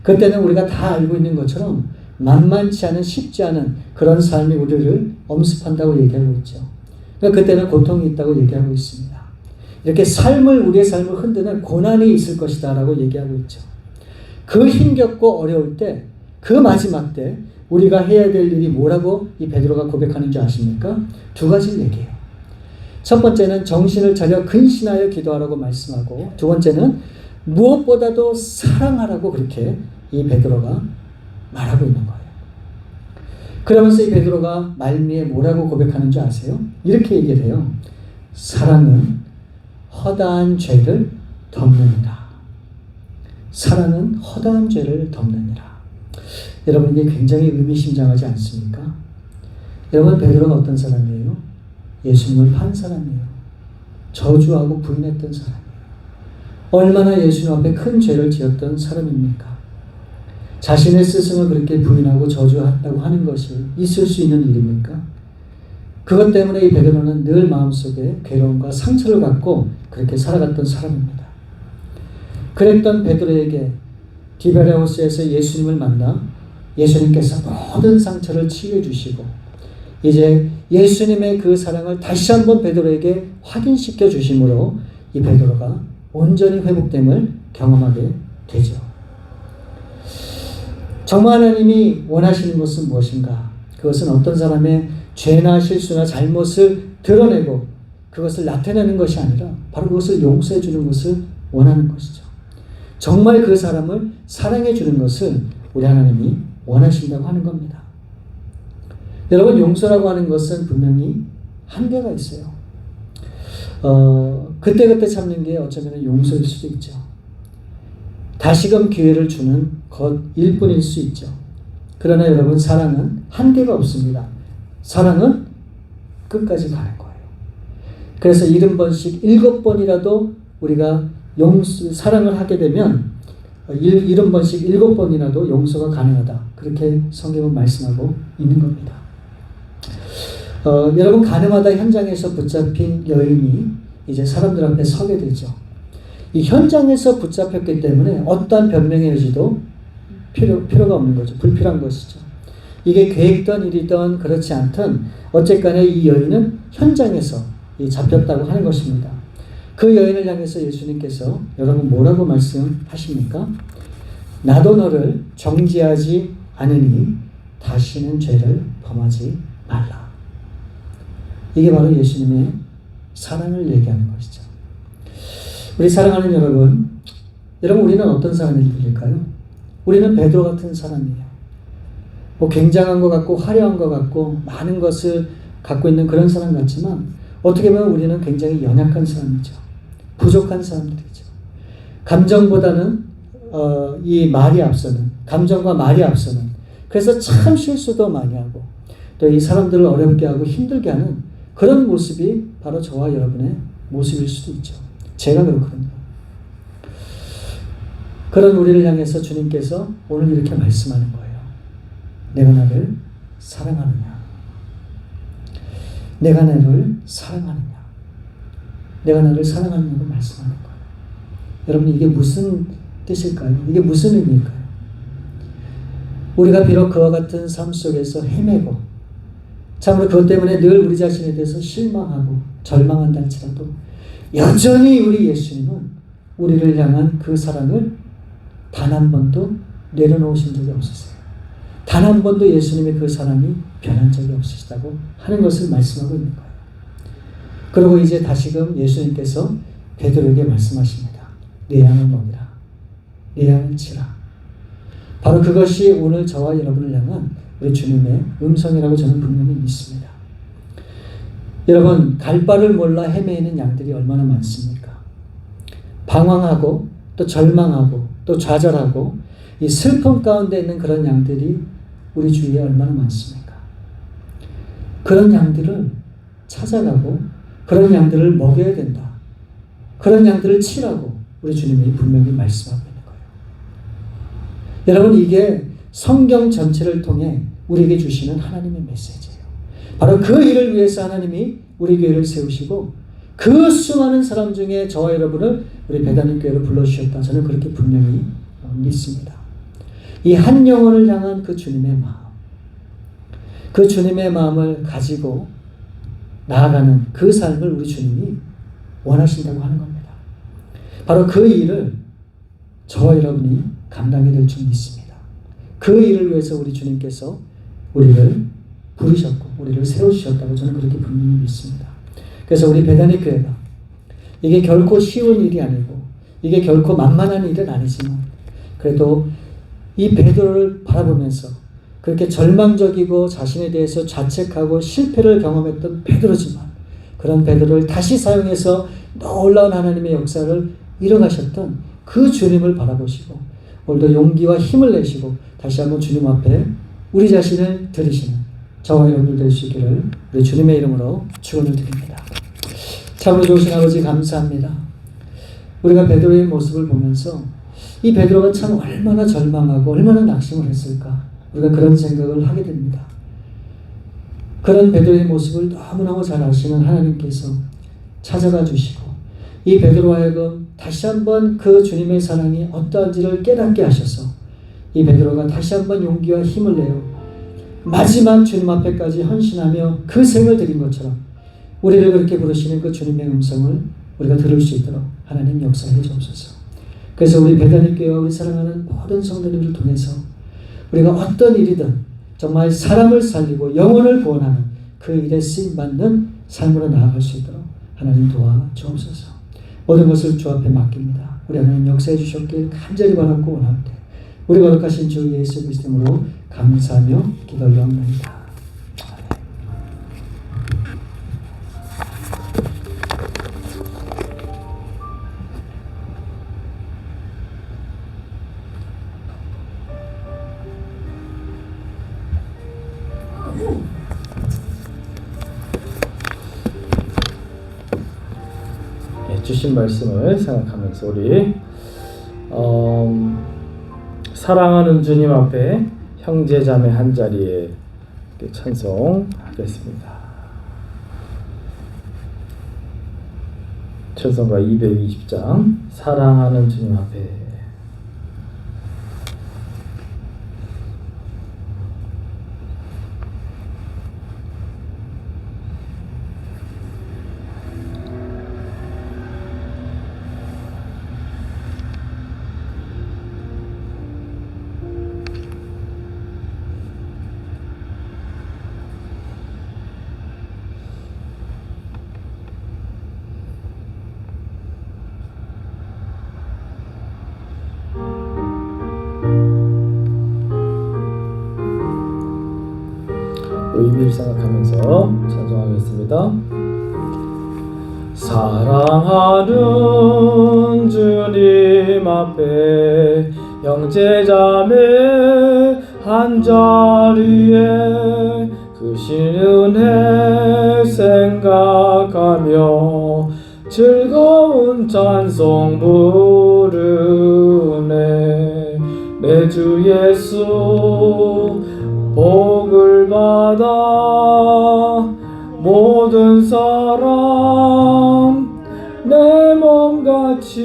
그때는 우리가 다 알고 있는 것처럼 만만치 않은, 쉽지 않은 그런 삶이 우리를 엄습한다고 얘기하고 있죠. 그러니까 그때는 고통이 있다고 얘기하고 있습니다. 이렇게 우리의 삶을 흔드는 고난이 있을 것이다 라고 얘기하고 있죠. 그 힘겹고 어려울 때, 그 마지막 때 우리가 해야 될 일이 뭐라고 이 베드로가 고백하는 줄 아십니까? 두 가지를 얘기해요. 첫 번째는 정신을 차려 근신하여 기도하라고 말씀하고, 두 번째는 무엇보다도 사랑하라고 그렇게 이 베드로가 말하고 있는 거예요. 그러면서 이 베드로가 말미에 뭐라고 고백하는 줄 아세요? 이렇게 얘기를 해요. 사랑은 허다한 죄를 덮느니라. 사랑은 허다한 죄를 덮느니라. 여러분, 이게 굉장히 의미심장하지 않습니까? 여러분, 베드로가 어떤 사람이에요? 예수님을 판 사람이에요. 저주하고 부인했던 사람이에요. 얼마나 예수님 앞에 큰 죄를 지었던 사람입니까? 자신의 스승을 그렇게 부인하고 저주한다고 하는 것이 있을 수 있는 일입니까? 그것 때문에 이 베드로는 늘 마음속에 괴로움과 상처를 갖고 그렇게 살아갔던 사람입니다. 그랬던 베드로에게 디베라우스에서 예수님을 만나 예수님께서 모든 상처를 치유해 주시고, 이제 예수님의 그 사랑을 다시 한번 베드로에게 확인시켜 주심으로 이 베드로가 온전히 회복됨을 경험하게 되죠. 정말 하나님이 원하시는 것은 무엇인가? 그것은 어떤 사람의 죄나 실수나 잘못을 드러내고 그것을 나타내는 것이 아니라 바로 그것을 용서해 주는 것을 원하는 것이죠. 정말 그 사람을 사랑해 주는 것을 우리 하나님이 원하신다고 하는 겁니다. 여러분, 용서라고 하는 것은 분명히 한계가 있어요. 그때그때 참는 게 어쩌면 용서일 수도 있죠. 다시금 기회를 주는 것일 뿐일 수 있죠. 그러나 여러분, 사랑은 한계가 없습니다. 사랑은 끝까지 가는 거예요. 그래서 70번씩 7번이라도 우리가 사랑을 하게 되면 70번씩 7번이라도 용서가 가능하다. 그렇게 성경은 말씀하고 있는 겁니다. 여러분, 가늠하다 현장에서 붙잡힌 여인이 이제 사람들 앞에 서게 되죠. 이 현장에서 붙잡혔기 때문에 어떠한 변명의 여지도 필요가 없는 거죠. 불필요한 것이죠. 이게 계획된 일이든 그렇지 않든 어쨌간에 이 여인은 현장에서 잡혔다고 하는 것입니다. 그 여인을 향해서 예수님께서 여러분 뭐라고 말씀하십니까? 나도 너를 정죄하지 않으니 다시는 죄를 범하지 말라. 이게 바로 예수님의 사랑을 얘기하는 것이죠. 우리 사랑하는 여러분, 우리는 어떤 사람이 될까요? 우리는 베드로 같은 사람이에요. 굉장한 것 같고 화려한 것 같고 많은 것을 갖고 있는 그런 사람 같지만 어떻게 보면 우리는 굉장히 연약한 사람이죠. 부족한 사람들이죠. 감정보다는 이 말이 앞서는, 감정과 말이 앞서는, 그래서 참 실수도 많이 하고 또 이 사람들을 어렵게 하고 힘들게 하는 그런 모습이 바로 저와 여러분의 모습일 수도 있죠. 제가 그렇거든요. 그런 우리를 향해서 주님께서 오늘 이렇게 말씀하는 거예요. 내가 나를 사랑하느냐? 내가 나를 사랑하느냐? 내가 나를 사랑하느냐고 말씀하는 거예요. 여러분, 이게 무슨 뜻일까요? 이게 무슨 의미일까요? 우리가 비록 그와 같은 삶 속에서 헤매고 참으로 그것 때문에 늘 우리 자신에 대해서 실망하고 절망한다 할지라도 여전히 우리 예수님은 우리를 향한 그 사랑을 단 한 번도 내려놓으신 적이 없으세요. 단 한 번도 예수님의 그 사랑이 변한 적이 없으시다고 하는 것을 말씀하고 있는 거예요. 그리고 이제 다시금 예수님께서 베드로에게 말씀하십니다. 내 양을 먹이라. 내 양을 치라. 바로 그것이 오늘 저와 여러분을 향한 우리 주님의 음성이라고 저는 분명히 믿습니다. 여러분, 갈 바를 몰라 헤매이는 양들이 얼마나 많습니까? 방황하고 또 절망하고 또 좌절하고 이 슬픔 가운데 있는 그런 양들이 우리 주위에 얼마나 많습니까? 그런 양들을 찾아가고 그런 양들을 먹여야 된다. 그런 양들을 치라고 우리 주님이 분명히 말씀하고 있는 거예요. 여러분, 이게 성경 전체를 통해 우리에게 주시는 하나님의 메시지예요. 바로 그 일을 위해서 하나님이 우리 교회를 세우시고 그 수많은 사람 중에 저와 여러분을 우리 베다니 교회로 불러주셨다. 저는 그렇게 분명히 믿습니다. 이 한 영혼을 향한 그 주님의 마음, 그 주님의 마음을 가지고 나아가는 그 삶을 우리 주님이 원하신다고 하는 겁니다. 바로 그 일을 저와 여러분이 감당해야 될 줄 믿습니다. 그 일을 위해서 우리 주님께서 우리를 부르셨고 우리를 세우셨다고 저는 그렇게 분명히 믿습니다. 그래서 우리 베다니 교회가 이게 결코 쉬운 일이 아니고 이게 결코 만만한 일은 아니지만 그래도 이 베드로를 바라보면서 그렇게 절망적이고 자신에 대해서 자책하고 실패를 경험했던 베드로지만 그런 베드로를 다시 사용해서 놀라운 하나님의 역사를 이뤄가셨던 그 주님을 바라보시고 오늘도 용기와 힘을 내시고 다시 한번 주님 앞에 우리 자신을 드리시는 저와 여러분들 될 수 있기를 우리 주님의 이름으로 축원을 드립니다. 참으로 좋으신 아버지 감사합니다. 우리가 베드로의 모습을 보면서 이 베드로가 참 얼마나 절망하고 얼마나 낙심을 했을까 우리가 그런 생각을 하게 됩니다. 그런 베드로의 모습을 너무너무 잘 아시는 하나님께서 찾아가 주시고 이 베드로와 하여금 다시 한번 그 주님의 사랑이 어떠한지를 깨닫게 하셔서 이 베드로가 다시 한번 용기와 힘을 내어 마지막 주님 앞에까지 헌신하며 그 생을 드린 것처럼 우리를 그렇게 부르시는 그 주님의 음성을 우리가 들을 수 있도록 하나님 역사해 주옵소서. 그래서 우리 베다니 교회와 우리 사랑하는 모든 성도님을 통해서 우리가 어떤 일이든 정말 사람을 살리고 영혼을 구원하는 그 일에 쓰임받는 삶으로 나아갈 수 있도록 하나님 도와주옵소서. 모든 것을 주 앞에 맡깁니다. 우리 하나님 역사해 주셨길 간절히 바라고 원합니다. 우리 거룩하신 주 예수 그리스도로 감사하며 기도하옵나이다. 주신 말씀을 생각하면서 우리 사랑하는 주님 앞에 형제자매 한 자리에 찬송하겠습니다. 찬송가 220장 사랑하는 주님 앞에 의미를 생각하면서 찬송하겠습니다. 사랑하는 주님 앞에 형제자매 한자리에 그 은혜 생각하며 즐거운 찬송 부르네. 내 주 예수 복을 받아 모든 사람 내 몸같이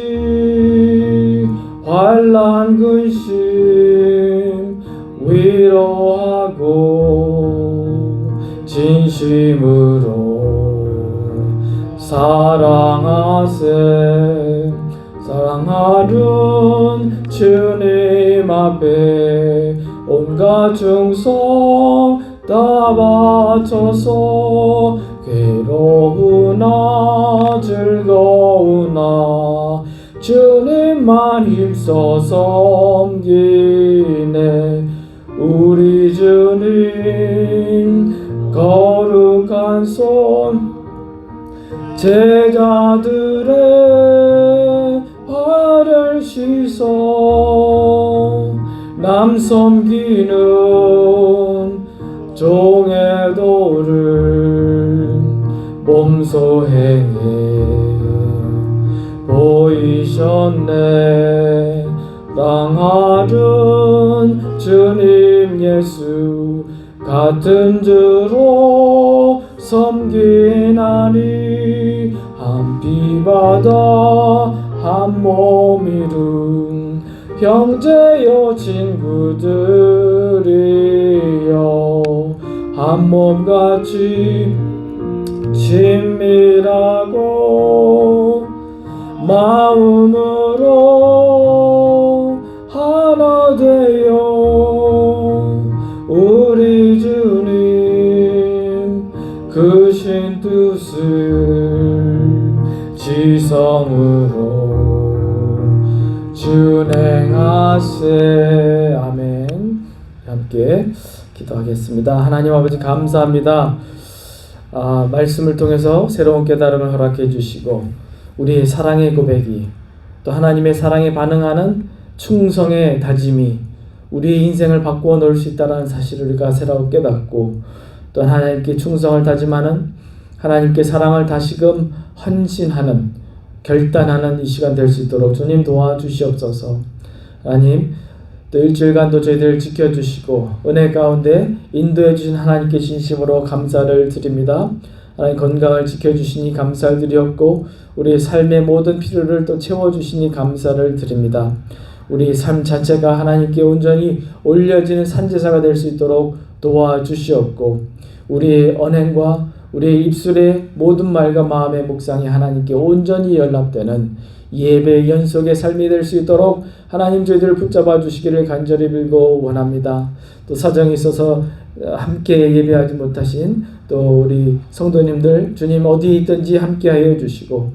환난 근심 위로하고 진심으로 사랑하세. 사랑하는 주님 앞에 온갖 충성 다 바쳐서 괴로우나 즐거우나 주님만 힘써 섬기네. 우리 주님 거룩한 손 제자들의 발을 씻어 남 섬기는 종의 도를 몸소 행해 보이셨네. 사랑하는 주님 예수 같은 주로 섬기나니 한 피바다 한 몸 이룬 형제여 친구들이여 한 몸같이 친밀하고 마음으로 하나 되어 우리 주님 크신 뜻을 지성으로 준행하세. 아멘. 함께 기도하겠습니다. 하나님 아버지 감사합니다. 말씀을 통해서 새로운 깨달음을 허락해 주시고 우리의 사랑의 고백이 또 하나님의 사랑에 반응하는 충성의 다짐이 우리의 인생을 바꾸어 놓을 수 있다는 사실을 우리가 새로 깨닫고 또 하나님께 충성을 다짐하는 하나님께 사랑을 다시금 헌신하는 결단하는 이 시간 될 수 있도록 주님 도와주시옵소서. 하나님 또 일주일간도 저희들 지켜주시고 은혜 가운데 인도해 주신 하나님께 진심으로 감사를 드립니다. 하나님 건강을 지켜주시니 감사를 드렸고 우리의 삶의 모든 필요를 또 채워주시니 감사를 드립니다. 우리 삶 자체가 하나님께 온전히 올려지는 산제사가 될 수 있도록 도와주시옵고 우리의 언행과 우리의 입술의 모든 말과 마음의 묵상이 하나님께 온전히 연락되는 예배 연속의 삶이 될 수 있도록 하나님 저희들을 붙잡아 주시기를 간절히 빌고 원합니다. 또 사정이 있어서 함께 예배하지 못하신 또 우리 성도님들 주님 어디에 있든지 함께하여 주시고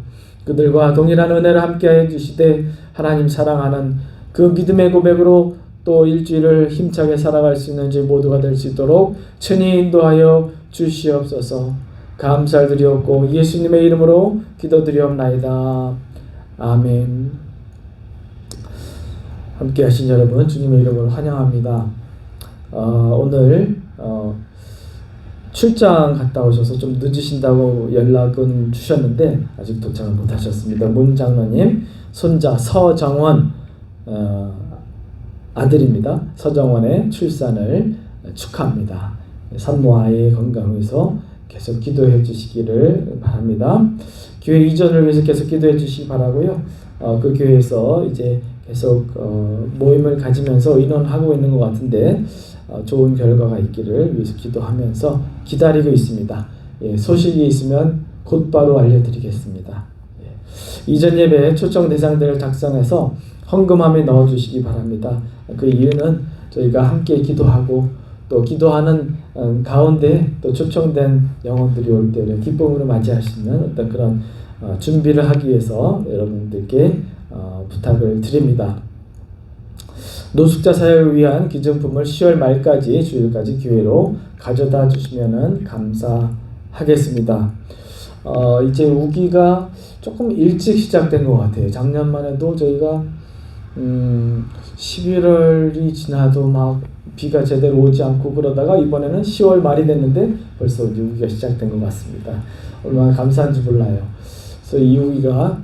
그들과 동일한 은혜를 함께하여 주시되 하나님 사랑하는 그 믿음의 고백으로 또 일주일을 힘차게 살아갈 수 있는 저희 모두가 될 수 있도록 친히 인도하여 주시옵소서. 감사드리옵고 예수님의 이름으로 기도드리옵나이다. 아멘. 함께 하신 여러분 주님의 이름으로 환영합니다. 오늘 출장 갔다 오셔서 좀 늦으신다고 연락은 주셨는데 아직 도착을 못 하셨습니다. 문 장로님 손자 서정원 아들입니다. 서정원의 출산을 축하합니다. 산모아이의 건강을 위해서 계속 기도해 주시기를 바랍니다. 교회 이전을 위해서 계속 기도해 주시기 바라고요. 그 교회에서 이제 계속 모임을 가지면서 인원하고 있는 것 같은데 좋은 결과가 있기를 위해서 기도하면서 기다리고 있습니다. 소식이 있으면 곧바로 알려드리겠습니다. 이전 예배 초청 대상들을 작성해서 헌금함에 넣어주시기 바랍니다. 그 이유는 저희가 함께 기도하고 또 기도하는 가운데 또 초청된 영혼들이 올 때를 기쁨으로 맞이할 수 있는 어떤 그런 준비를 하기 위해서 여러분들께 부탁을 드립니다. 노숙자 사역을 위한 기증품을 10월 말까지 주일까지 기회로 가져다 주시면 감사하겠습니다. 이제 우기가 조금 일찍 시작된 것 같아요. 작년만 해도 저희가 11월이 지나도 막 비가 제대로 오지 않고 그러다가 이번에는 10월 말이 됐는데 벌써 이제 우기가 시작된 것 같습니다. 얼마나 감사한지 몰라요. 그래서 이 우기가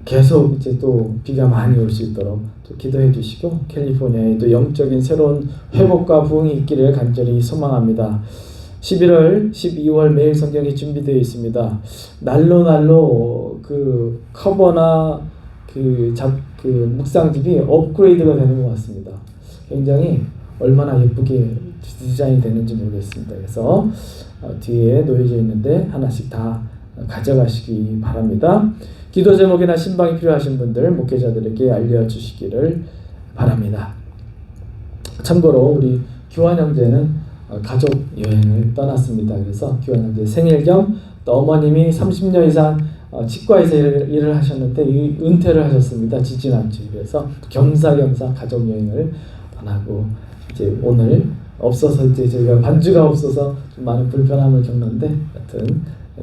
계속 이제 또 비가 많이 올 수 있도록 또 기도해 주시고 캘리포니아에 또 영적인 새로운 회복과 부흥이 있기를 간절히 소망합니다. 11월, 12월 매일 성경이 준비되어 있습니다. 날로 그 커버나 그 묵상집이 업그레이드가 되는 것 같습니다. 굉장히 얼마나 예쁘게 디자인이 되는지 모르겠습니다. 그래서 뒤에 놓여져 있는데 하나씩 다 가져가시기 바랍니다. 기도 제목이나 신방이 필요하신 분들 목회자들에게 알려주시기를 바랍니다. 참고로 우리 교환 형제는 가족 여행을 떠났습니다. 그래서 교환 형제 생일 겸 또 어머님이 30년 이상 치과에서 일을 하셨는데 은퇴를 하셨습니다. 지지난주. 그래서 겸사겸사 가족 여행을 떠나고 이제 오늘 없어서 이제 저희가 반주가 없어서 좀 많은 불편함을 겪는데 하여튼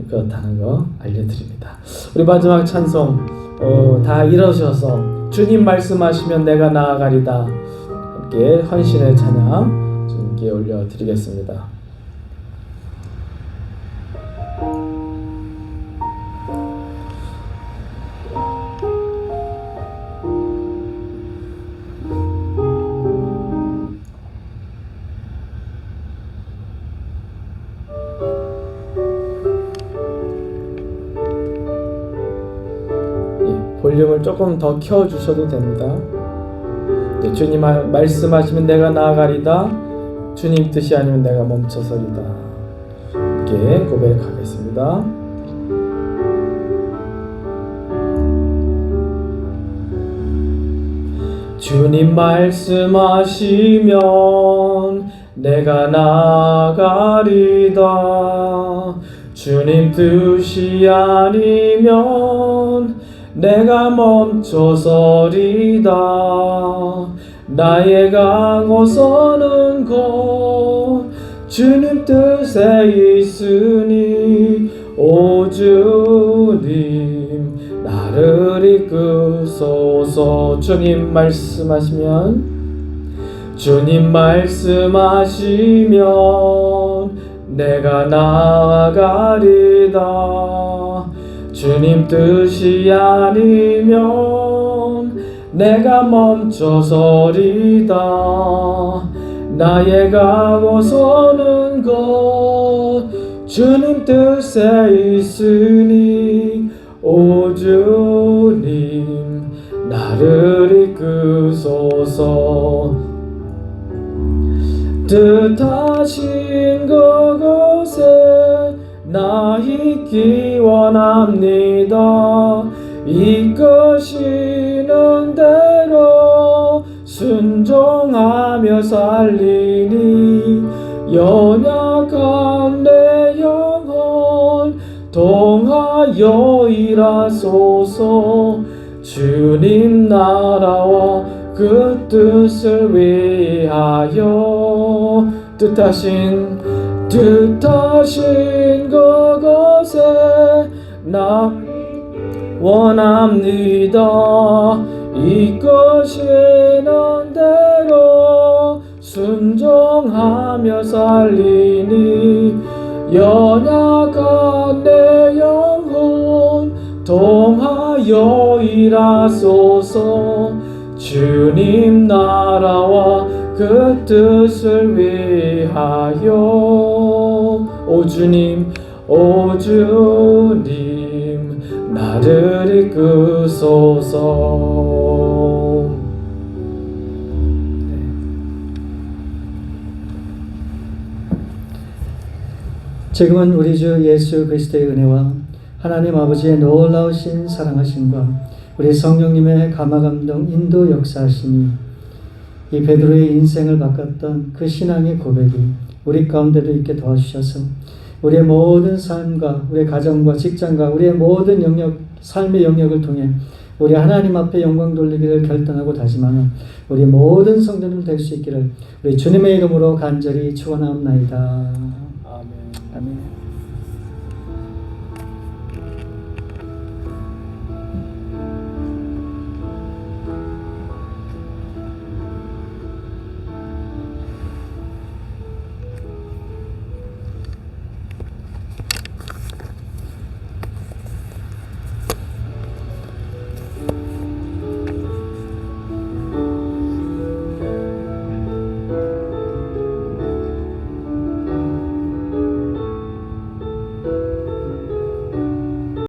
그렇다는 거 알려드립니다. 우리 마지막 찬송 다 일어서서 주님 말씀하시면 내가 나아가리다 함께 헌신의 찬양 주님께 올려드리겠습니다. 볼륨을 조금 더 켜주셔도 됩니다. 주님 말씀하시면 내가 나아가리다. 주님 뜻이 아니면 내가 멈춰서리다. 이렇게 고백하겠습니다. 주님 말씀하시면 내가 나아가리다. 주님 뜻이 아니면 내가 멈춰서리다. 나의 가고 서는 곳 주님 뜻에 있으니 오 주님 나를 이끄소서. 주님 말씀하시면 내가 나아가리다. 주님 뜻이 아니면 내가 멈춰서리다. 나의 가고 서는 곳 주님 뜻에 있으니 오 주님 나를 이끄소서. 뜻하신 그곳에 나 있기 원합니다. 이끄시는 대로 순종하며 살리니 연약한 내 영혼 동하여 일하소서. 주님 나라와 그 뜻을 위하여 뜻하신 그곳에 나 원합니다. 이끄시는 대로 순종하며 살리니 연약한 내 영혼 동하여 일하소서. 주님 나라와 그 뜻을 위하여 오 주님 나를 이끄소서. 지금은 우리 주 예수 그리스도의 은혜와 하나님 아버지의 놀라우신 사랑하심과 우리 성령님의 감화감동 인도 역사하심이 이 베드로의 인생을 바꿨던 그 신앙의 고백이 우리 가운데도 있게 도와주셔서 우리의 모든 삶과 우리의 가정과 직장과 우리의 모든 영역, 삶의 영역을 통해 우리 하나님 앞에 영광 돌리기를 결단하고 다짐하는 우리 모든 성도들 될 수 있기를 우리 주님의 이름으로 간절히 축원하옵나이다. 아멘. 아멘.